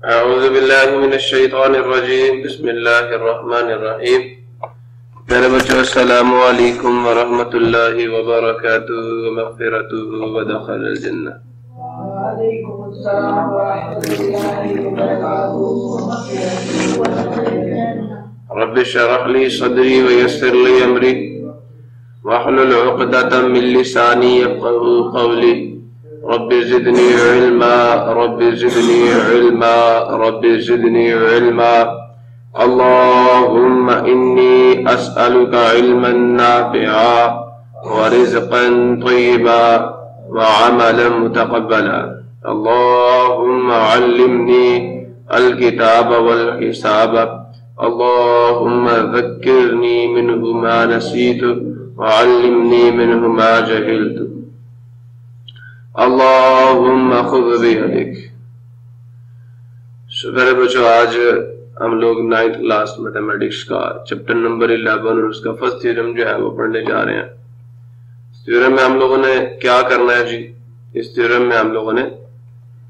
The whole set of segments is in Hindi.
अऊज़ु बिल्लाहि मिनश शैतानिर रजीम बिस्मिल्लाहिर रहमानिर रहीम। प्यारे बच्चों, अस्सलामु अलैकुम व रहमतुल्लाहि व बरकातुहू व मग़फ़िरतुहू व दख़लल जन्नह। वालेकुम अस्सलाम व रहमतुल्लाहि व बरकातुहू व मग़फ़िरतुहू व दख़लल जन्नह। रब्बि इश्रह ली सदरी व यस्सिर ली अमरी वहलुल उक़दतम मिन लिसानी यफ़क़हू क़ौली। Rabbi ज़िदनी इल्मा rabbi ज़िदनी इल्मा rabbi ज़िदनी इल्मा। अल्लाहुम्मा इन्नी अस्अलुका इल्मन नाफ़िआ व रिज़्क़न तय्यिबा व अमलन मुतक़ब्बला। अल्लाहुम्मा अल्लिमनी अल किताब वल हिसाब। अल्लाहुम्मा ज़क्किरनी मिन्हु मा नसीतु व अल्लिमनी मिन्हु मा जहिलतु। अल्लाहुम्मा खुज़ बियदिक। मेरे बच्चों, आज हम लोग 9th क्लास मैथमेटिक्स का चैप्टर नंबर 11 और उसका फर्स्ट थ्योरम जो है वो पढ़ने जा रहे हैं। इस थ्योरम में हम लोगों ने क्या करना है जी? इस थ्योरम में हम लोगों ने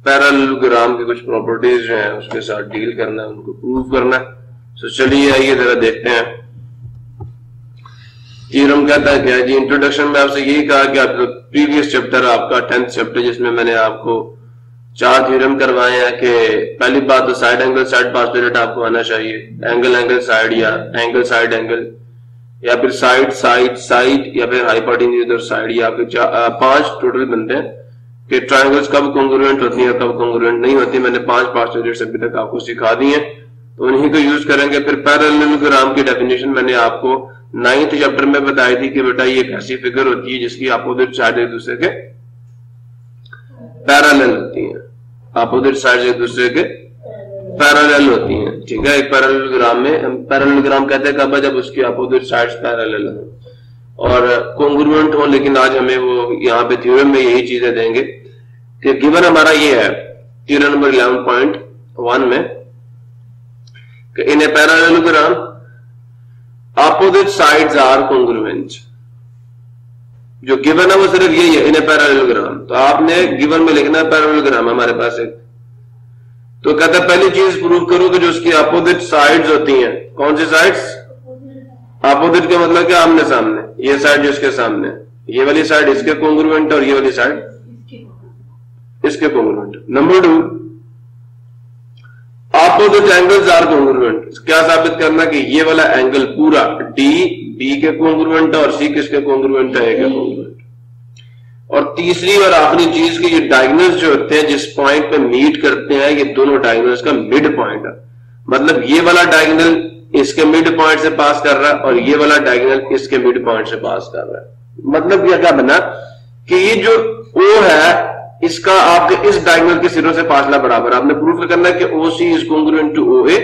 पैरेललोग्राम की कुछ प्रॉपर्टीज जो हैं उसके साथ डील करना है, उनको प्रूव करना है। तो चलिए आइए जरा देखते हैं थ्योरम कहता है क्या जी। इंट्रोडक्शन में आपसे यही कहा कि आप प्रीवियस चैप्टर आपका 10th चैप्टर, जिसमें मैंने आपको 4 थ्योरम करवाए हैं कि पहली बात तो साइड एंगल साइड पास्टुलेट आपको आना चाहिए, एंगल एंगल साइड या एंगल साइड एंगल, या फिर साइड साइड साइड, या फिर हाइपोटेन्यूज साइड। या फिर 5 टोटल बनते हैं कि ट्रायंगल्स कब कॉन्ग्रुएंट होती है कब कॉन्ग्रुएंट नहीं होती। मैंने 5 पास्टुलेट्स अभी तक आपको सिखा दी है, तो उन्हीं को यूज करेंगे। फिर पैरेललोग्राम की डेफिनेशन मैंने आपको 9th चैप्टर में बताई थी कि बेटा ये एक ऐसी फिगर होती है जिसकी अपोजिट साइड एक दूसरे के पैरेलल होती हैं, अपोजिट साइड एक दूसरे के पैरेलल होती हैं। ठीक है, एक पैरेललोग्राम में हम पैरेललोग्राम कहते हैं कब, जब उसकी अपोजिट साइड्स पैरेलल हो और कॉन्ग्रुएंट हो। लेकिन आज हमें वो यहाँ पे थ्योरम में यही चीजें देंगे कि गिवन हमारा ये है थ्योरम नंबर 11.1 में कि in a parallelogram opposite sides are congruent। जो गिवन है वो सिर्फ यही है, इन पैरेललोग्राम। तो आपने गिवन में लिखना है पैरेललोग्राम हमारे पास एक। तो कहता है पहली चीज प्रूव करो कि जो उसकी अपोजिट साइड्स होती हैं, कौन सी साइड्स? अपोजिट का मतलब क्या? आमने सामने। ये साइड जो इसके सामने, ये वाली साइड इसके कॉन्ग्रुएंट और ये वाली साइड इसके congruent. Number 2, opposite angles are congruent. क्या साबित करना कि ये वाला एंगल पूरा डी बी के कॉन्ग्रुएंट है और सी किसके कॉन्ग्रुएंट है? ए के कॉन्ग्रुएंट। और तीसरी और आखिरी चीज कि ये डायगोनल्स जो होते हैं जिस पॉइंट पे मीट करते हैं, ये दोनों डायगोनल्स का मिड पॉइंट है। मतलब ये वाला डायगोनल इसके मिड पॉइंट से पास कर रहा है और ये वाला डायगोनल इसके मिड पॉइंट से पास कर रहा है। मतलब ये क्या बना कि ये जो ओ है इसका आपके इस डायगोनल के सिरों से फासला बराबर। आपने प्रूफ करना है कि O C is congruent to O A,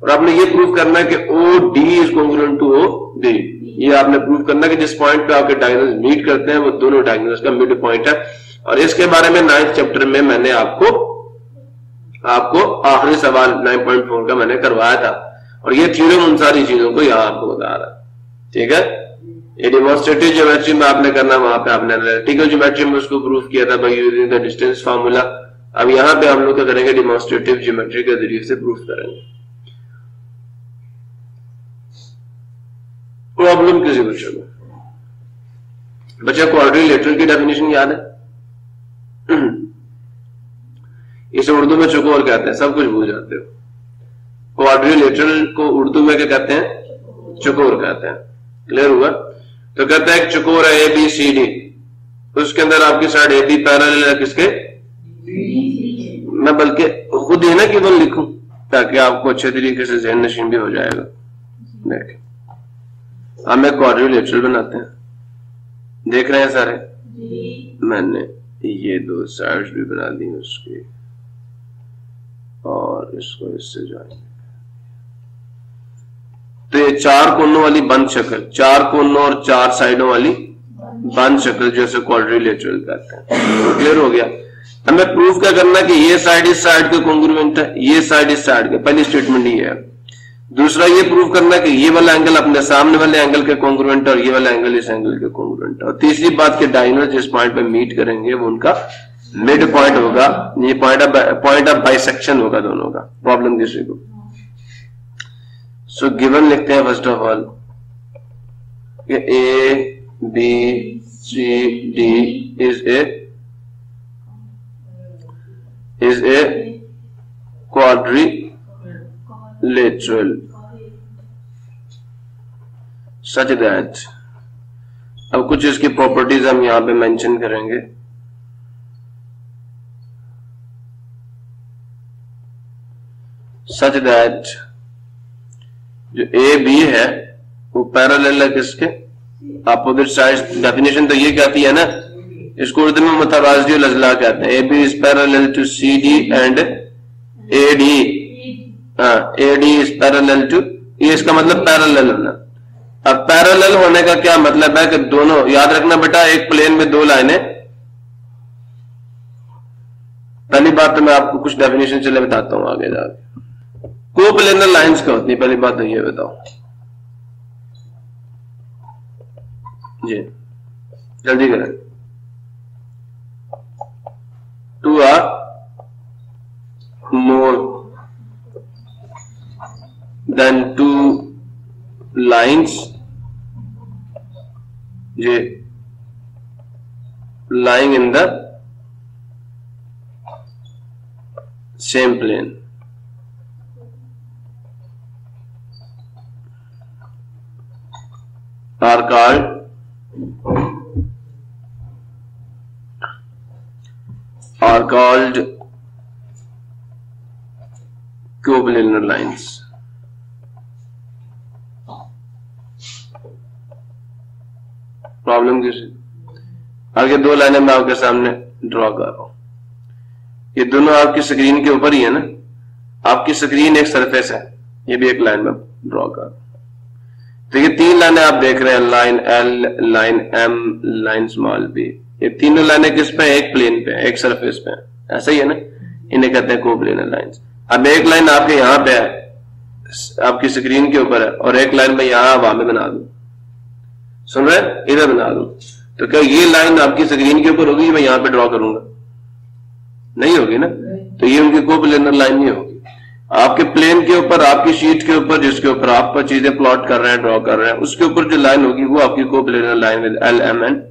और आपने ये प्रूफ करना है कि O D is congruent to O D. ये आपने प्रूफ करना है कि जिस पॉइंट पे आपके डायगोनल्स मीट करते हैं वो दोनों डायगोनल्स का मिड पॉइंट है। और इसके बारे में 9th चैप्टर में मैंने आपको आखिरी सवाल 9.4 का मैंने करवाया था, और ये थ्योरम उन सारी चीजों को यहां आपको बता रहा है। ठीक है, ये डेमोन्स्ट्रेटिव ज्योमेट्री में आपने करना, वहां पे आपने एनालिटिकल ज्योमेट्री में उसको प्रूफ किया था by using the distance formula. अब यहां पे हम लोग क्या करेंगे? डेमोन्स्ट्रेटिव ज्योमेट्री के जरिए से प्रूफ करेंगे। प्रॉब्लम किसी बच्चे को, बच्चे क्वाड्रिलेटरल की डेफिनेशन याद है? इसे उर्दू में चौकोर कहते हैं, सब कुछ भूल जाते हो। क्वाड्रिलेटरल को उर्दू में क्या कहते हैं? चौकोर कहते हैं। क्लियर हुआ? तो कहते हैं एक चौकोर है ए बी सी डी, उसके अंदर आपकी साइड ए बी पैरेलल है किसके? मैं बल्कि खुद ही ना केवल लिखूं ताकि आपको अच्छे तरीके से ज़हन नशीन भी हो जाएगा। देखिए हम एक क्वाड्रिलेटरल बनाते हैं, देख रहे हैं सारे? मैंने ये 2 साइड्स भी बना दी उसकी, और इसको इससे ज्वाइन। तो ये 4 कोनों वाली बंद शक्ल, 4 कोनों और 4 साइडों वाली बंद शक्ल जैसे क्वाड्रिलेटरल कहते हैं। क्लियर हो गया? हमें प्रूफ क्या करना है कि ये साइड इस साइड के कॉन्ग्रुएंट है, ये साइड इस साइड के। पहली स्टेटमेंट ये है। दूसरा ये प्रूव करना है कि ये वाला एंगल अपने सामने वाले एंगल के कॉन्ग्रुएंट और ये वाला एंगल इस एंगल के कॉन्ग्रुएंट। और तीसरी बात कि डायगोनल जिस पॉइंट पे मीट करेंगे वो उनका मिड पॉइंट होगा, ये पॉइंट ऑफ बाइसेक्शन होगा दोनों का। प्रॉब्लम किसी को। सो गिवन लिखते हैं first of all A B C D is a quadrilateral such that, अब कुछ इसकी प्रॉपर्टीज हम यहां पे मेंशन करेंगे। सच दैट जो ए बी है वो पैरेलल है किसके, अपोजिट साइड। डेफिनेशन तो ये कहती है ना, इसको उर्दू में मुतवाज़ियुल अज़ला कहते हैं। A B is parallel to C D and A D. A D is parallel to, ये इसका मतलब पैरेलल होना। अब पैरेलल होने का क्या मतलब है कि दोनों, याद रखना बेटा, एक प्लेन में दो लाइनें। पहली बात तो मैं आपको कुछ डेफिनेशन चले बताता हूं आगे जाके। कोप्लेनर लाइंस क्या होती है, पहली बात तो ये बताओ जी, जल्दी करें। Two or more than two lines जे lying in the same plane. Are called coplanar lines. Problem किसी, आगे दो लाइनें मैं आपके सामने ड्रॉ कर रहा हूं। ये दोनों आपकी स्क्रीन के ऊपर ही है ना, आपकी स्क्रीन एक सरफेस है, ये भी एक लाइन में ड्रॉ कर रहा हूं। तो ये तीन लाइनें आप देख रहे हैं, line L, line M, line small B. ये तीनों लाइनें किस पे, एक प्लेन पे, एक सरफेस पे, ऐसा ही है ना, इन्हें कहते हैं कोप्लेनर लाइंस। अब एक लाइन आपके यहां पे है, आपकी स्क्रीन के ऊपर है, और एक लाइन में यहां हवा में बना दूं, सुन रहे, इधर बना दूं, तो क्या ये लाइन आपकी स्क्रीन के ऊपर होगी, मैं यहां पे ड्रॉ करूंगा? नहीं होगी ना, तो ये उनकी कोप्लेनर लाइन नहीं होगी। आपके प्लेन के ऊपर, आपकी शीट के ऊपर, जिसके ऊपर आप चीजें प्लॉट कर रहे हैं, ड्रॉ कर रहे हैं, उसके ऊपर जो लाइन होगी वो आपकी coplanar line with L, M and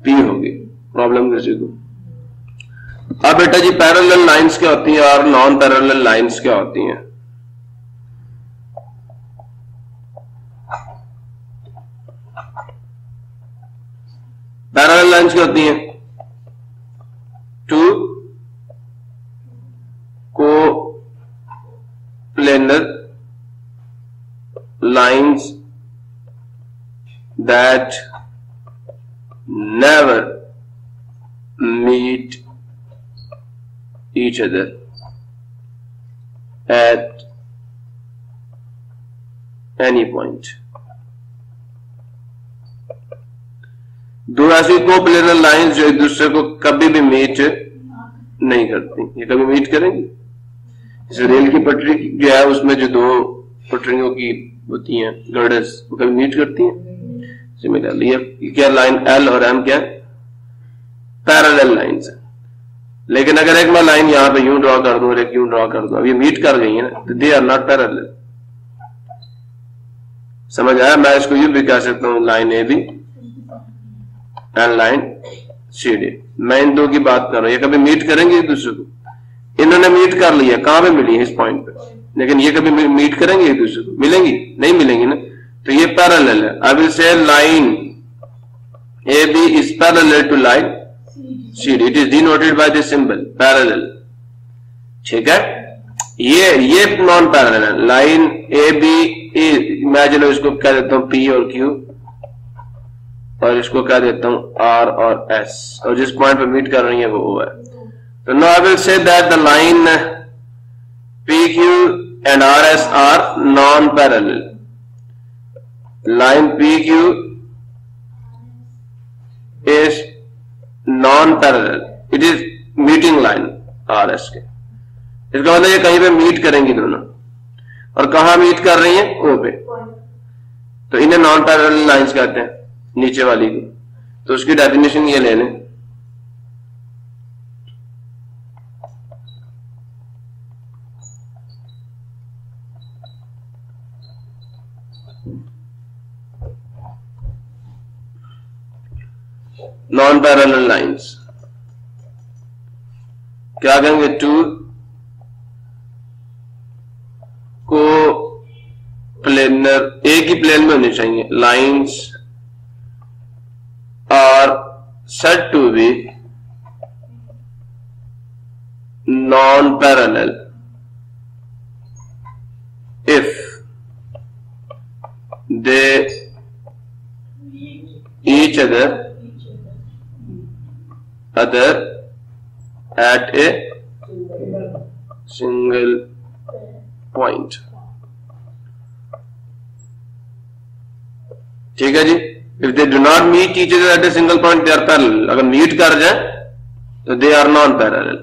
P होगी। प्रॉब्लम किसी को? अब बेटा जी पैरेलल लाइंस क्या होती हैं और नॉन पैरेलल लाइंस क्या होती हैं? पैरेलल लाइंस क्या होती हैं? Two coplanar lines that never meet each other at any point. दो ऐसी कोप्लेनर लाइंस जो एक दूसरे को कभी भी मीट नहीं करती। ये कभी मीट करेंगी? जैसे रेल की पटरी जो है उसमें जो दो पटरियों की होती हैं गर्डर्स, वो कभी मीट करती हैं? सिमिलरली ये क्या लाइन एल और एम क्या पैरेलल लाइंस है। लेकिन अगर एक मैं लाइन यहां पे यूं ड्रॉ कर दूं और एक यूं ड्रॉ कर दूं, अब ये मीट कर गई है ना, तो दे आर नॉट पैरेलल। समझ आया? मैं इसको यूं भी कह सकता हूं, line A B and line C D. मैं इन दो की बात कर रहा हूं, ये कभी मीट करेंगे एक दूसरे को? इन्होंने मीट कर लिया, कहां पे मिली है? इस पॉइंट पे। लेकिन ये कभी मीट करेंगे एक दूसरे को? मिलेंगी? नहीं मिलेंगी ना, तो ये पैरेलल है। I will say line A B is parallel to line C D, it is denoted by this symbol parallel. ठीक है, ये नॉन पैरेलल है। लाइन ए बी, मैं चलो इसको कह देता हूं पी और क्यू, और इसको कह देता हूं आर और एस, और जिस पॉइंट पे मीट कर रही है वो ओ है। तो no I will say that the line P Q and R S are non parallel. Line PQ is non-parallel. It is meeting line RS के। इसका मतलब ये कहीं पे मीट करेंगी दोनों, और कहां मीट कर रही हैं? ओ पे। तो इन्हें नॉन पैरेलल लाइंस कहते हैं, नीचे वाली को। तो उसकी डेफिनेशन ये ले लें, नॉन पैरेलल लाइंस क्या कहेंगे? टू को प्लेनर, एक ही प्लेन में होनी चाहिए। Lines are said to be non-parallel if they each other at a single point। ठीक है जी। If they do not meet each other at a single point, they are parallel। अगर मीट कर जाए तो they are non-parallel।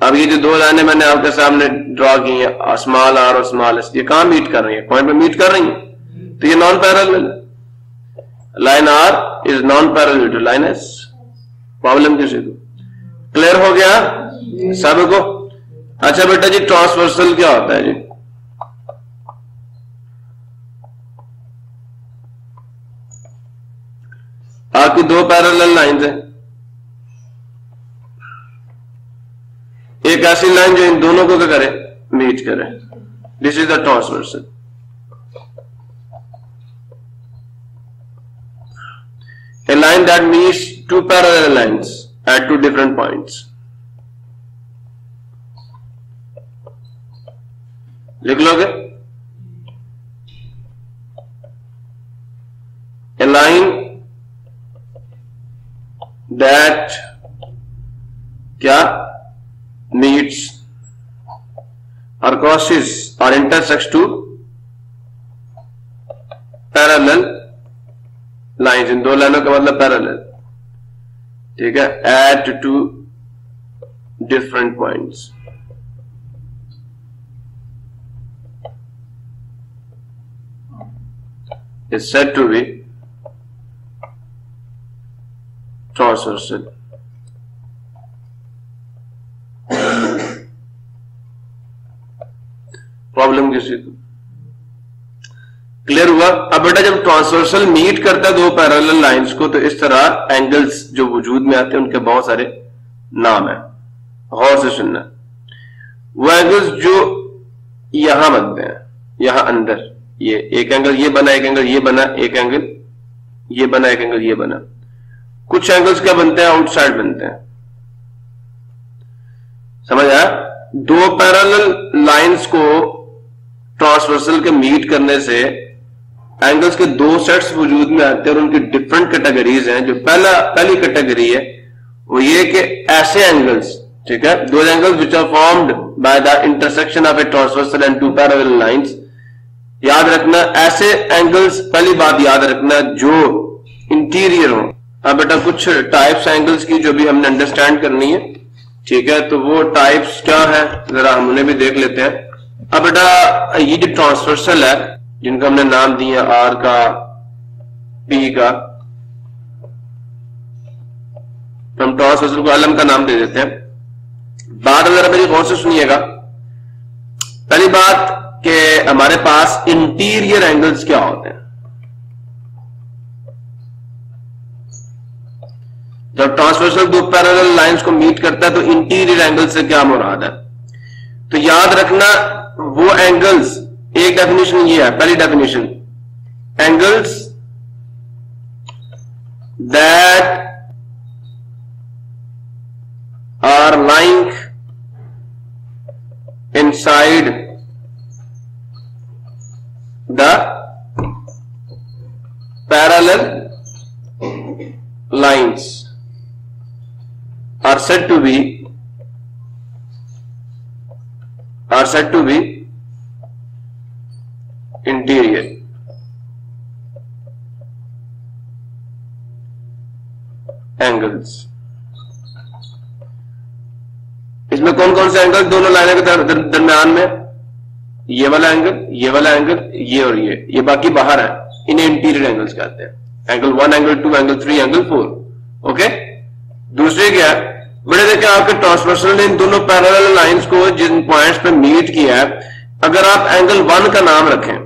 अब ये जो दो लाइनें मैंने आपके सामने ड्रॉ की हैं, स्मॉल आर और स्मॉल एस, ये कहां मीट कर रही है? पॉइंट पे मीट कर रही है, तो ये non parallel. Line R is non parallel to line S. Problem किसी को क्लियर हो गया सबको? अच्छा बेटा जी, ट्रांसवर्सल क्या होता है जी? आपकी दो पैरेलल लाइंस हैं, एक ऐसी लाइन जो इन दोनों को क्या करे? मीट करे। This is the transversal. A line that meets two parallel lines at two different points। लिख लोगे? A line that क्या meets or crosses or intersects two parallel lines। इन दो लाइनों का मतलब पैरेलल, ठीक है, at two different points। is said to be transversal. Problem किसी को क्लियर हुआ? अब बेटा जब ट्रांसवर्सल मीट करता है दो पैरेलल लाइंस को, तो इस तरह एंगल्स जो वजूद में आते हैं उनके बहुत सारे नाम है। गौर से सुनना, वो एंगल्स जो यहां बनते हैं, यहां अंदर ये एक एंगल ये बना, एक एंगल ये बना, एक एंगल ये बना, एक एंगल ये बना। कुछ एंगल्स क्या बनते हैं? आउटसाइड बनते हैं। समझ आया? दो पैरेलल लाइंस को ट्रांसवर्सल के मीट करने से एंगल्स के दो सेट्स वजूद में आते हैं और उनकी डिफरेंट कैटेगरीज हैं। जो पहली कैटेगरी है वो ये कि ऐसे एंगल्स, ठीक है, दो angles which are formed by the intersection of a transversal and two parallel lines. याद रखना ऐसे एंगल्स, पहली बात याद रखना, जो इंटीरियर हो। अब बेटा कुछ टाइप्स एंगल्स की जो भी हमने अंडरस्टैंड करनी है, ठीक है, तो वो टाइप्स क्या है जरा हम उन्हें भी देख लेते हैं। अब बेटा ये जो ट्रांसवर्सल है जिनको हमने नाम दिया आर का, पी का, हम ट्रांसवर्सल को एलएम का नाम दे देते हैं। बात जरा मेरी गौर से सुनिएगा। पहली बात कि हमारे पास इंटीरियर एंगल्स क्या होते हैं। जब ट्रांसवर्सल दो पैरेलल लाइंस को मीट करता है तो इंटीरियर एंगल से क्या मुराद है? तो याद रखना वो एंगल्स, एक डेफिनेशन ये है, पहली definition, angles that are lying inside the parallel lines are said to be interior angles। इसमें कौन कौन से एंगल दोनों लाइनों के दरमियान में? ये वाला एंगल, ये वाला एंगल, ये और ये बाकी बाहर है, इन्हें इंटीरियर एंगल्स कहते हैं। Angle 1, angle 2, angle 3, angle 4। Okay, दूसरे क्या है बड़े, देखिए आपके ट्रांसवर्सल ने इन दोनों पैरेलल लाइंस को जिन पॉइंट्स पे मीट किया है, अगर आप एंगल 1 का नाम रखें,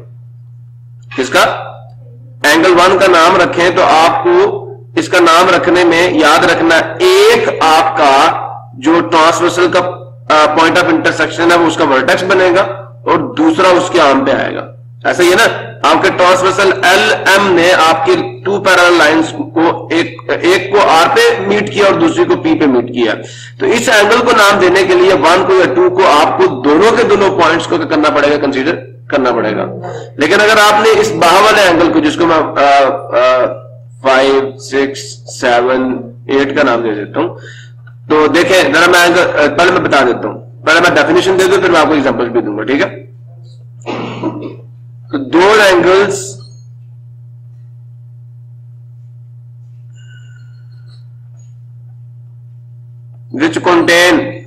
किसका? एंगल 1 का नाम रखें तो आपको इसका नाम रखने में याद रखना, एक आपका जो ट्रांसवर्सल का पॉइंट ऑफ इंटरसेक्शन है वो उसका वर्टेक्स बनेगा और दूसरा उसके आर्म पे आएगा। ऐसा ही है ना, आपके ट्रांसवर्सल एल एम ने आपकी 2 पैरेलल लाइंस को एक को आर पे मीट किया और दूसरी को पी पे मीट किया। तो इस एंगल को नाम देने के लिए 1 को या 2 को आपको दोनों के दोनों पॉइंट्स को करना पड़ेगा, कंसीडर करना पड़ेगा। लेकिन अगर आपने इस बाहर वाले एंगल को, जिसको मैं 5, 6, 7, 8 का नाम दे देता हूं, तो देखें जरा, मैं एंगल पहले मैं बता देता हूं, पहले मैं डेफिनेशन दे दूं फिर मैं आपको एग्जांपल भी दूंगा, ठीक है? तो दो angles which contain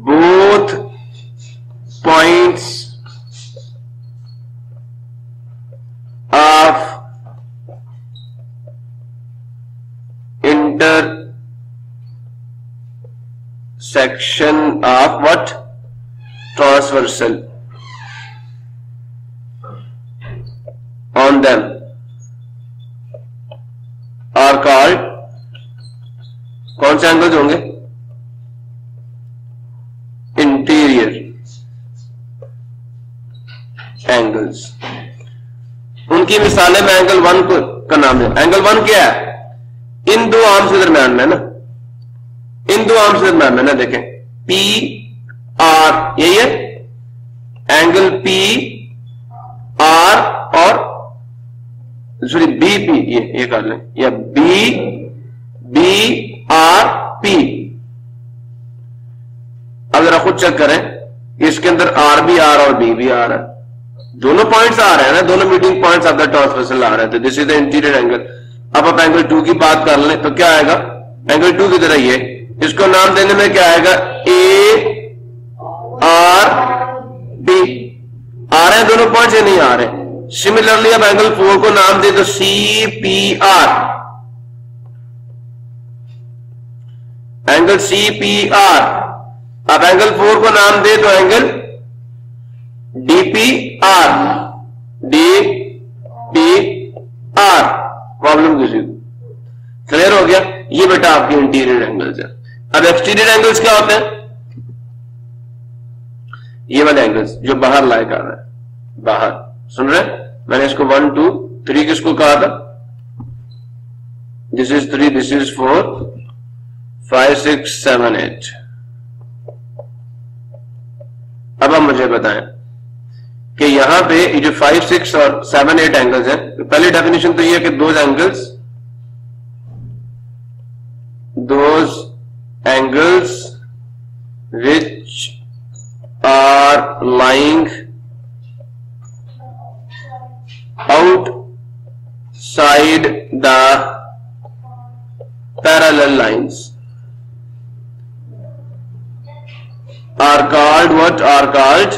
both points of intersection of what? Transversal on them are called, कौन से एंगल्स होंगे? Interior angles. उनकी मिसालें मैं एंगल 1 का नाम है। एंगल 1 क्या है? इन दो आर्म्स के दरम्यान में ना, इन दो आर्म्स के दरम्यान में ना, देखें पी आर, यही है एंगल पी आर और सॉरी बी पी, ये कर लें, या बी बी आर पी। अब जरा खुद चेक करें, इसके अंदर आर भी आर और बी भी आर है, दोनों पॉइंट्स आ रहे हैं ना, दोनों meeting points of the transversal आ रहे हैं। तो this is the interior angle. अब आप एंगल 2 की बात कर लें तो क्या आएगा? एंगल 2 की तरह ये, इसको नाम देने में क्या आएगा? A R B. आ रहे हैं दोनों पॉइंट्स या नहीं आ रहे? सिमिलरली अब एंगल 4 को नाम दे तो C P R, angle C P R. अब एंगल 4 को नाम दे तो angle D P R, D P R. Problem किसी को क्लियर हो गया? ये बेटा आपके इंटीरियर एंगल्स है। अब एक्सटीरियर एंगल्स क्या होते हैं? ये वाले एंगल्स जो बाहर लाए कर रहे हैं, बाहर, सुन रहे हैं? मैंने इसको 1, 2, 3 किसको कहा था? This is 3, this is 4, 5, 6, 7, 8। अब आप मुझे बताएं कि यहां पे ये जो 5, 6 और 7, 8 एंगल्स हैं, तो पहली डेफिनेशन तो ये है कि those angles which are lying outside the parallel lines are called what? Are called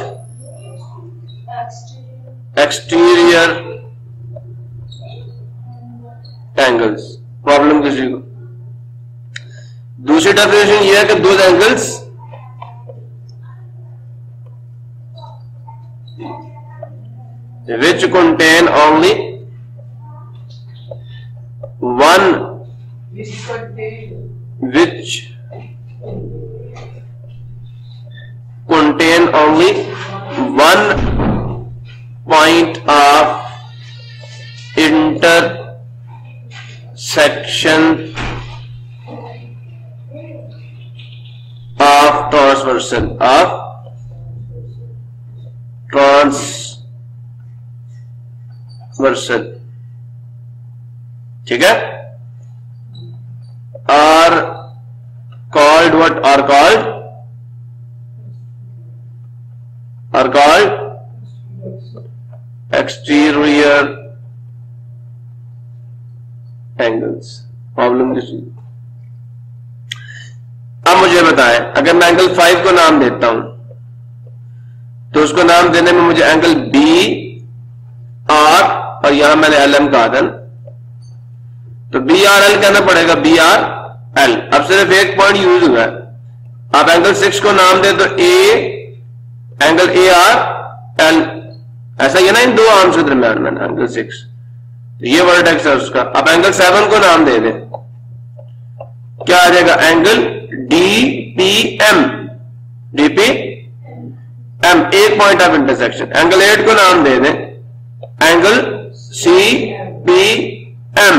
exterior angles। Problem किसी को? दूसरी डेफिनेशन यह है कि दो angles which contain only one, which contain only one point of intersection of transversal, of transversal, ठीक है? are called what? Are called exterior angles। Problem किसी? अब मुझे बताएं, अगर मैं एंगल 5 को नाम देता हूं तो उसको नाम देने में मुझे एंगल बी आर, और यहां मैंने एल एम कहा था, तो बी आर एल कहना पड़ेगा, बी आर एल। अब सिर्फ एक पॉइंट यूज हुआ है, आप एंगल 6 को नाम दे तो एंगल ए आर एल, ऐसा ही है ना इन दो आर्म्स के दरमियान में एंगल 6, ये वर्टेक्स है उसका। आप एंगल 7 को नाम दे दें, क्या आ जाएगा? एंगल डीपीएम, डीपीएम एक पॉइंट ऑफ इंटरसेक्शन। एंगल 8 को नाम दे दें एंगल सीपीएम,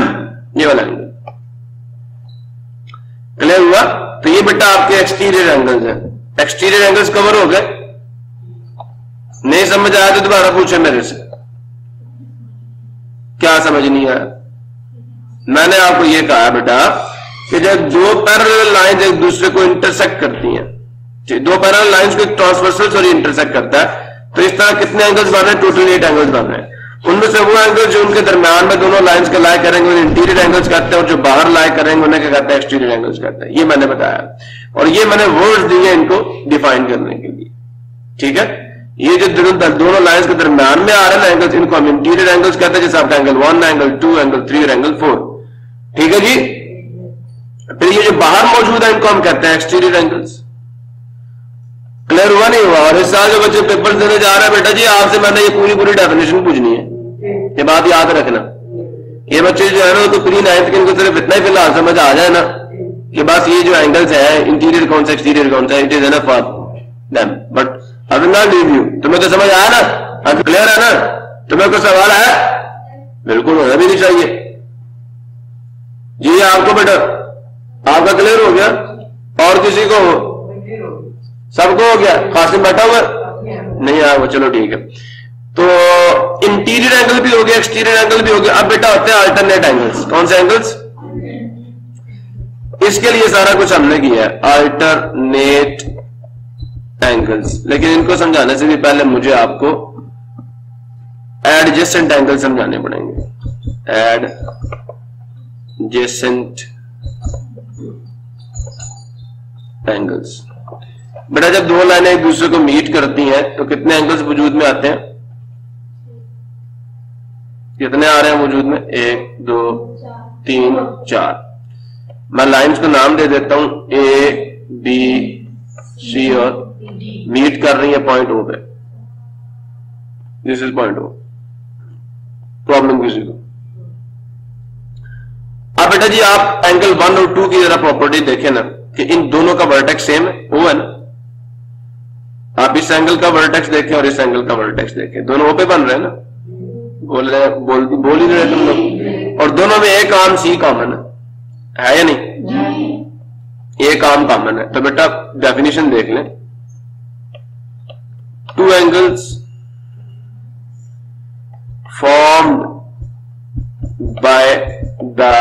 ये वाला एंगल। क्लियर हुआ? तो ये बेटा आपके एक्सटीरियर एंगल्स हैं। एक्सटीरियर एंगल्स कवर हो गए। नहीं समझ आया तो दोबारा पूछे मेरे से, क्या समझ नहीं आया? मैंने आपको ये कहा बेटा कि जब दो पैरेलल लाइंस एक दूसरे को इंटरसेक्ट करती हैं, दो पैरेलल लाइंस को ट्रांसवर्सल सॉरी इंटरसेक्ट करता है, तो इस तरह कितने एंगल्स बन रहे हैं? टोटल 8 एंगल्स बन रहे हैं। उनमें से वो एंगल्स जो उनके दरमियान में दोनों लाइंस के लाई करेंगे उन्हें इंटीरियर एंगल्स कहते हैं, और जो बाहर लाई करेंगे उन्हें क्या कहते हैं? एक्सटीरियर एंगल्स कहते हैं। ये मैंने बताया, और ये मैंने वर्ड्स दिए इनको डिफाइन करने के लिए। ठीक है, ये जो दोनों लाइंस के दरमियान में आ रहे हैं एंगल्स, इनको हम इंटीरियर एंगल्स कहते हैं, जैसे आपका एंगल 1, एंगल 2, एंगल 3 और एंगल 4। ठीक है जी। फिर ये जो बाहर मौजूद है इनको हम कहते हैं एक्सटीरियर एंगल्स। क्लियर हुआ नहीं हुआ? और इस साल जो बच्चे पेपर देने जा रहे हैं बेटा जी, आपसे मैंने ये पूरी डेफिनेशन पूछनी है, ये बात याद रखना। ये बच्चे जो है ना तो प्री 9th के, इनको सिर्फ इतना ही फिलहाल समझ आ जाए ना कि बस ये जो एंगल्स है इंटीरियर कौन सा एक्सटीरियर कौन सा, it is enough for them, but I will not leave you. तुम्हें तो समझ आया ना? अब क्लियर है ना? तुम्हें कोई सवाल है? बिल्कुल होना भी नहीं चाहिए जी। आपको बेटा आपका क्लियर हो गया? और किसी को? सबको हो गया? कासिम बैठा हुआ नहीं आया वो, चलो ठीक है। तो इंटीरियर एंगल भी हो गया, एक्सटीरियर एंगल भी हो गया। अब बेटा होते हैं अल्टरनेट एंगल्स। कौन से एंगल्स? इसके लिए सारा कुछ हमने किया है, अल्टरनेट एंगल्स। लेकिन इनको समझाने से भी पहले मुझे आपको एडजेसेंट एंगल समझाने पड़ेंगे। Adjacent angles. बेटा जब दो लाइनें एक दूसरे को मीट करती हैं तो कितने एंगल्स वजूद में आते हैं? कितने आ रहे हैं वजूद में? 1 2 3 4। मैं लाइंस को नाम दे देता हूं, ए बी सी, और मीट कर रही है पॉइंट ओ पे। This is point O. Problem किसी को? अब बेटा जी आप एंगल 1 और 2 की जरा प्रॉपर्टी देखें ना कि इन दोनों का वर्टेक्स सेम है, ओ है ना। आप इस एंगल का वर्टेक्स देखें और इस एंगल का वर्टेक्स देखें, दोनों ओ पे बन रहे हैं ना। बोल ही रहे तुम लोग। और दोनों में एक आर्म सी कॉमन है या नहीं? एक आर्म कॉमन है। तो बेटा डेफिनेशन देख लें, two angles formed by the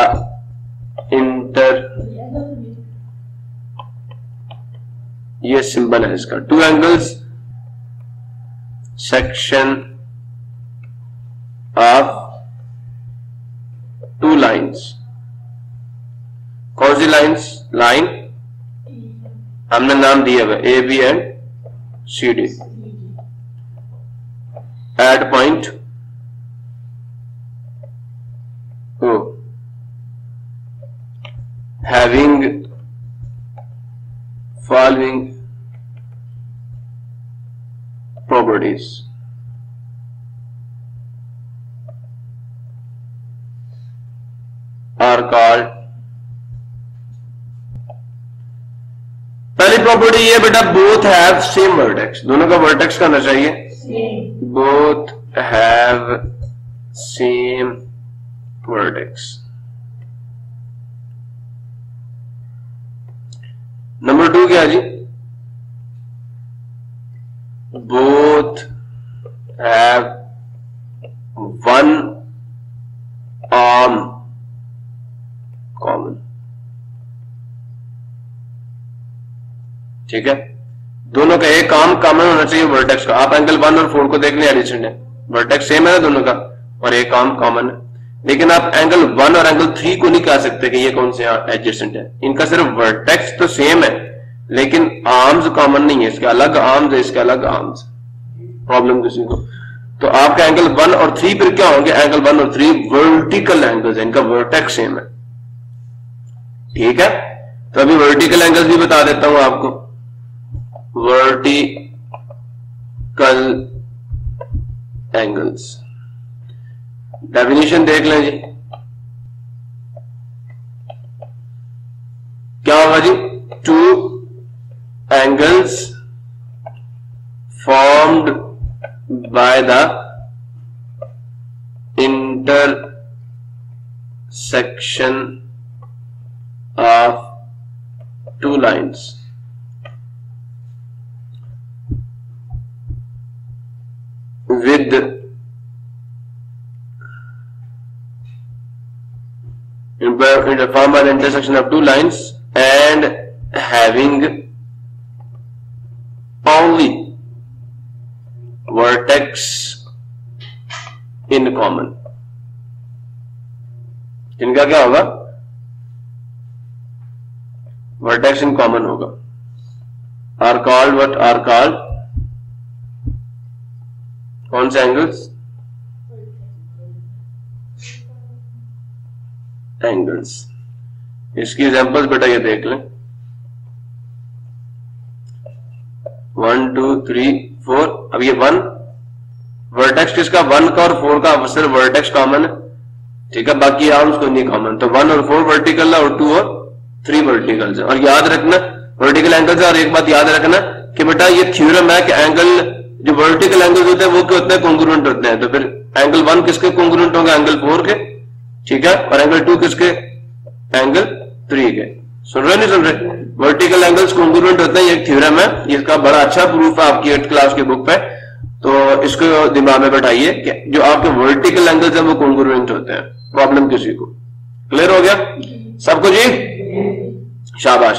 ये सिंबल है इसका, two angles section of two lines. कौन सी लाइंस? लाइन हमने नाम दिया हुआ A B and C D at point O, having following properties. Are called, पहली प्रॉपर्टी ये बेटा बोथ हैव सेम वर्टेक्स। दोनों का वर्टेक्स करना चाहिए, both have same vertex. Number 2 क्या है जी? Both have one arm common. ठीक है, दोनों का एक आर्म कॉमन होना चाहिए वर्टेक्स का। आप एंगल 1 और 4 को देख लें, एडिशन है, वर्टेक्स सेम है ना दोनों का, और एक आर्म कॉमन है। लेकिन आप एंगल 1 और एंगल 3 को नहीं कह सकते कि ये कौन से एडजेसेंट है। इनका सिर्फ वर्टेक्स तो सेम है लेकिन आर्म्स कॉमन नहीं है, इसके अलग आर्म्स है, इसके अलग आर्म्स। प्रॉब्लम किसी को? तो आपका एंगल 1 और 3 फिर क्या होंगे? एंगल 1 और 3 वर्टिकल एंगल्स है, इनका वर्टेक्स सेम है। ठीक है, तो अभी वर्टिकल एंगल्स भी बता देता हूं आपको। Vertical angles. डेफिनेशन देख लें जी, क्या होगा जी? Two angles formed by the intersection of two lines with formed by the intersection of two lines and having only vertex in common। इनका क्या होगा? vertex in common होगा। are called what? are called कौन से एंगल्स? एंगल्स। इसकी एग्जांपल्स बेटा ये देख लें, 1 2 3 4। अब ये 1 वर्टेक्स किसका? 1 का और 4 का सिर्फ वर्टेक्स कॉमन है, ठीक है, बाकी आर्म्स को नहीं कॉमन। तो 1 और 4 वर्टिकल है और 2 और 3 वर्टिकल है। और याद रखना वर्टिकल एंगल्स है। और एक बात याद रखना कि बेटा ये थ्योरम है कि एंगल जो वर्टिकल एंगल्स होते हैं वो क्या होते हैं? कॉन्ग्रुएंट होते हैं। तो फिर एंगल 1 किसके कॉन्ग्रुएंट होंगे? एंगल 4 के, ठीक है, और एंगल 2 किसके? एंगल 3 के। सुन रहे नहीं सुन रहे? वर्टिकल एंगल्स कॉन्ग्रुएंट होते हैं, ये एक थ्योरम है, इसका बड़ा अच्छा प्रूफ है आपकी 8th क्लास की बुक पे। तो इसको दिमाग में बैठाइए कि जो आपके वर्टिकल एंगल्स हैं वो कॉन्ग्रुएंट होते हैं। प्रॉब्लम किसी को? क्लियर हो गया सबको जी? शाबाश।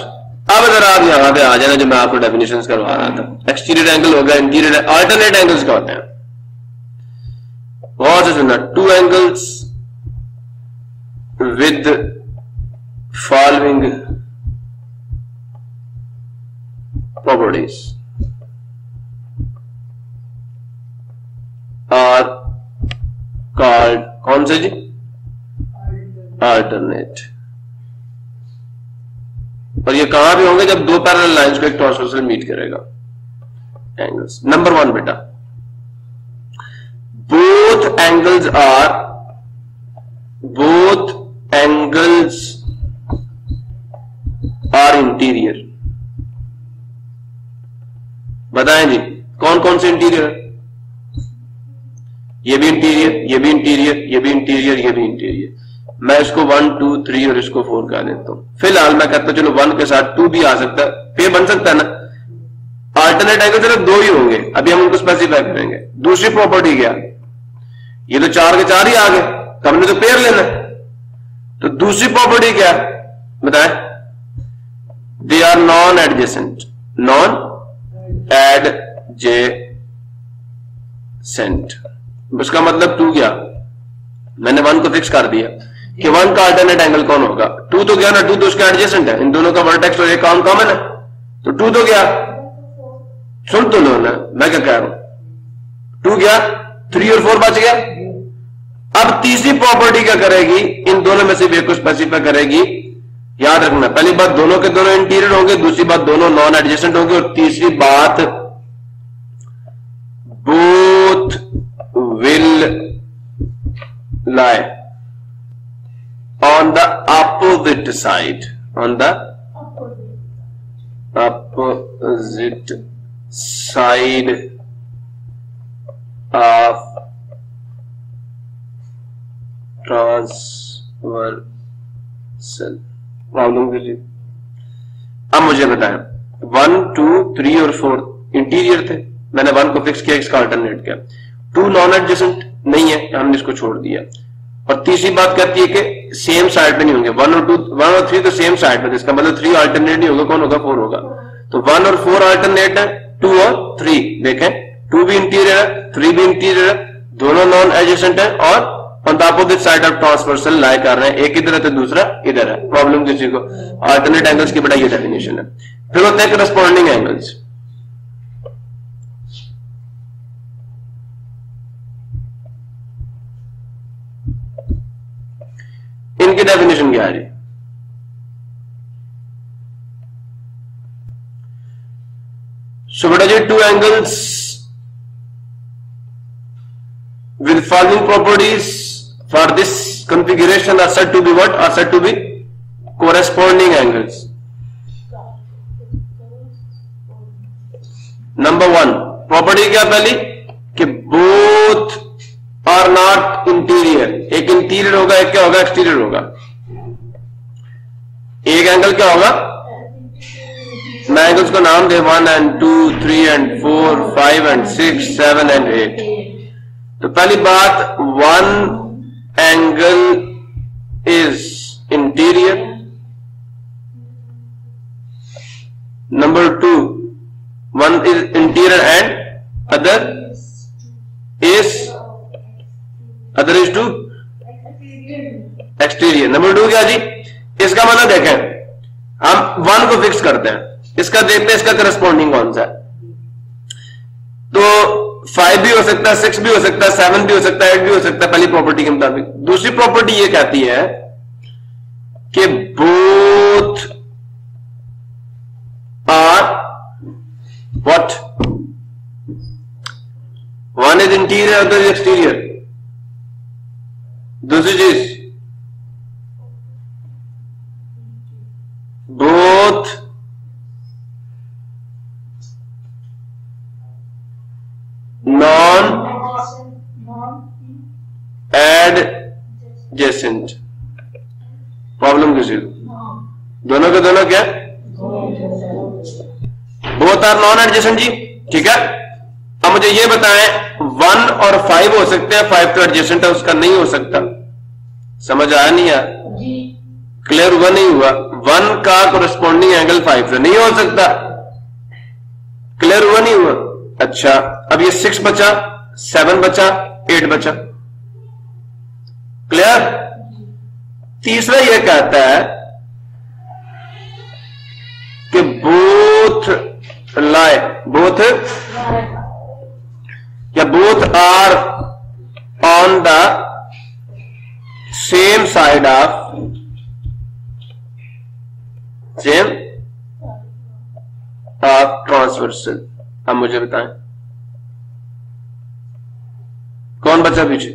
अब अगर आप यहां पे आ जाना जो मैं आपको डेफिनेशंस करवा रहा था, एक्सटीरियर एंगल हो गया, इंटीरियर। अल्टरनेट एंगल्स क्या होते हैं? बहुत से सुनना, two angles with following properties are called, कौन से जी? अल्टरनेट। और ये कहां भी होंगे? जब दो पैरेलल लाइंस को एक ट्रांसवर्सल मीट करेगा। एंगल्स नंबर 1 बेटा, बोथ एंगल्स आर इंटीरियर। बताएं जी कौन कौन से इंटीरियर है? ये भी इंटीरियर, ये भी इंटीरियर, ये भी इंटीरियर, ये भी इंटीरियर। मैं इसको 1 2 3 और इसको 4 कह देता हूं। फिलहाल मैं कहता हूं चलो 1 के साथ 2 भी आ सकता है, पे बन सकता है ना। अल्टरनेट एंगल सिर्फ 2 ही होंगे, अभी हम उनको स्पेसिफाई करेंगे। दूसरी प्रॉपर्टी क्या? ये तो 4 के 4 ही आ गए, तो हमने तो पेयर लेना है। तो दूसरी प्रॉपर्टी क्या बताएं? They are non adjacent. Non adjacent उसका मतलब 2 गया, मैंने 1 को फिक्स कर दिया कि 1 का अल्टरनेट एंगल कौन होगा? 2 तो गया ना, 2 तो उसका एडजेसेंट है, इन दोनों का वर्टेक्स और एक कॉमन है, तो 2 तो गया। सुन तो लो ना मैं क्या कह रहा हूं, 2 गया, 3 और 4 बच गया। अब तीसरी प्रॉपर्टी क्या करेगी? इन दोनों में से एक को स्पेसिफाई करेगी। याद रखना, पहली बात दोनों के दोनों इंटीरियर होंगे, दूसरी बात दोनों नॉन एडजेसेंट होंगे, और तीसरी बात both will lie on the opposite side, on the opposite side of transversal। Problem कीजिए। अब मुझे बताएं 1 2 3 और 4 इंटीरियर थे, मैंने 1 को फिक्स किया, इसका अल्टरनेट किया। 2 नॉन एडजेसेंट नहीं है, हमने इसको छोड़ दिया। और तीसरी बात कहती है कि सेम साइड पे नहीं होंगे, 1 और 3 तो सेम साइड पे, इसका मतलब 3 अल्टरनेट नहीं होगा, कौन होगा? 4 होगा। तो 1 और 4 अल्टरनेट है, 2 और 3 देखें, 2 भी इंटीरियर है, 3 भी इंटीरियर है, दोनों नॉन एडजेसेंट है और on the opposite side of transversal lie कर रहे हैं। एक इधर है तो दूसरा इधर है। प्रॉब्लम किसी को? अल्टरनेट एंगल्स की बड़ा ये डेफिनेशन है। फिर होते हैं करस्पॉन्डिंग एंगल्स। इनकी डेफिनेशन क्या है? So बेटा जी, two angles with following properties for this configuration are said to be what? Are said to be corresponding angles. Number one, property क्या पहली कि both are not interior. एक इंटीरियर होगा, एक क्या होगा? एक्सटीरियर होगा. एक एंगल क्या होगा? मैं एंगल्स को नाम दे 1 and 2, 3 and 4, 5 and 6, 7 and 8. तो पहली बात, one angle is interior. Number two, one is interior and other is to exterior. Number two क्या जी? इसका मतलब देखें, हम वन को फिक्स करते हैं, इसका देखते हैं इसका करस्पॉन्डिंग कौन सा है. तो 5 भी हो सकता है, 6 भी हो सकता है, 7 भी हो सकता है, 8 भी हो सकता है, पहली प्रॉपर्टी के मुताबिक. दूसरी प्रॉपर्टी ये कहती है कि both are what? One is interior, other is exterior. दूसरी चीज, बोथ नॉन एडजेसेंट. प्रॉब्लम किसी दोनों के दोनों क्या? बोथ आर नॉन एडजेसेंट जी. ठीक है, अब मुझे ये बताएं, 1 और 5 हो सकते हैं, 5 तो एडजेसेंट है, उसका नहीं हो सकता. समझ आया नहीं आया? क्लियर हुआ नहीं हुआ? 1 का कोरस्पॉन्डिंग एंगल 5 से नहीं हो सकता. क्लियर हुआ नहीं हुआ? अच्छा, अब ये 6 बचा, 7 बचा, 8 बचा. क्लियर? तीसरा ये कहता है कि बोथ लाई, बोथ या both are on the same side of transversal. अब मुझे बताएं कौन बचा पीछे?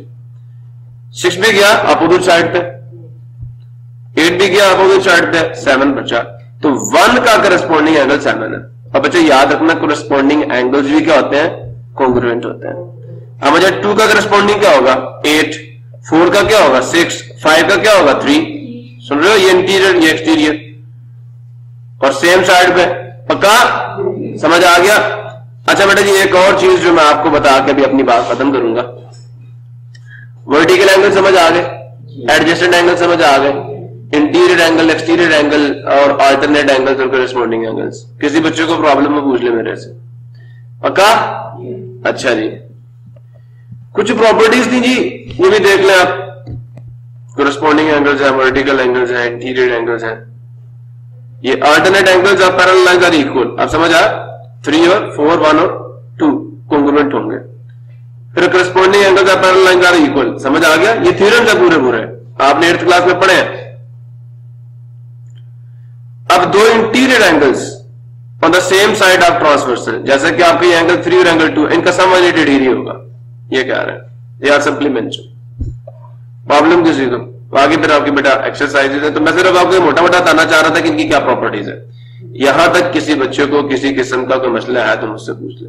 6 भी गया अपोजिट साइड पे, 8 भी गया अपोजिट साइड पे, 7 बचा. तो 1 का करस्पॉन्डिंग एंगल 7 है. अब बच्चे याद रखना, करस्पॉन्डिंग एंगल्स भी क्या होते हैं? कॉन्ग्रुएंट होते हैं. अब मुझे 2 का करस्पॉन्डिंग क्या होगा? 8. 4 का क्या होगा? 6. 5 का क्या होगा? 3. सुन रहे हो? ये इंटीरियर, ये एक्सटीरियर, और सेम साइड पे. पक्का समझ आ गया? अच्छा बेटा जी, एक और चीज जो मैं आपको बता के अभी अपनी बात खत्म करूंगा. वर्टिकल एंगल समझ आ गए, एडजेसेंट एंगल समझ आ गए, इंटीरियर एंगल, एक्सटीरियर एंगल और अल्टरनेट एंगल्स और करस्पॉन्डिंग एंगल्स. किसी बच्चे को प्रॉब्लम में पूछ ले मेरे से. पक्का? अच्छा जी, कुछ प्रॉपर्टीज थी जी, ये भी देख लें आप. करस्पॉन्डिंग एंगल्स है, वर्टिकल एंगल्स है, इंटीरियर एंगल्स है. ये alternate angles of parallel lines are equal. आप समझ आया? 3 और 4, 1 और 2 कॉन्ग्रुएंट होंगे. फिर corresponding angles of parallel lines are equal. समझ आ गया? ये थ्योरम्स है पूरे आपने 8th क्लास में पढ़े हैं. अब 2 interior angles on the same side of transversal, जैसे कि आपके ये एंगल 3 और एंगल 2, इनका सम 180 डिग्री होगा. ये कह रहे हैं, ये आर सिंपली मेंशन. प्रॉब्लम किसी को आगे फिर आपकी बेटा एक्सरसाइजेज है. तो मैं सिर्फ आपको मोटा मोटा बताना चाह रहा था कि इनकी क्या प्रॉपर्टीज है. यहां तक किसी बच्चे को किसी किस्म का कोई मसला है तो मुझसे पूछ ले.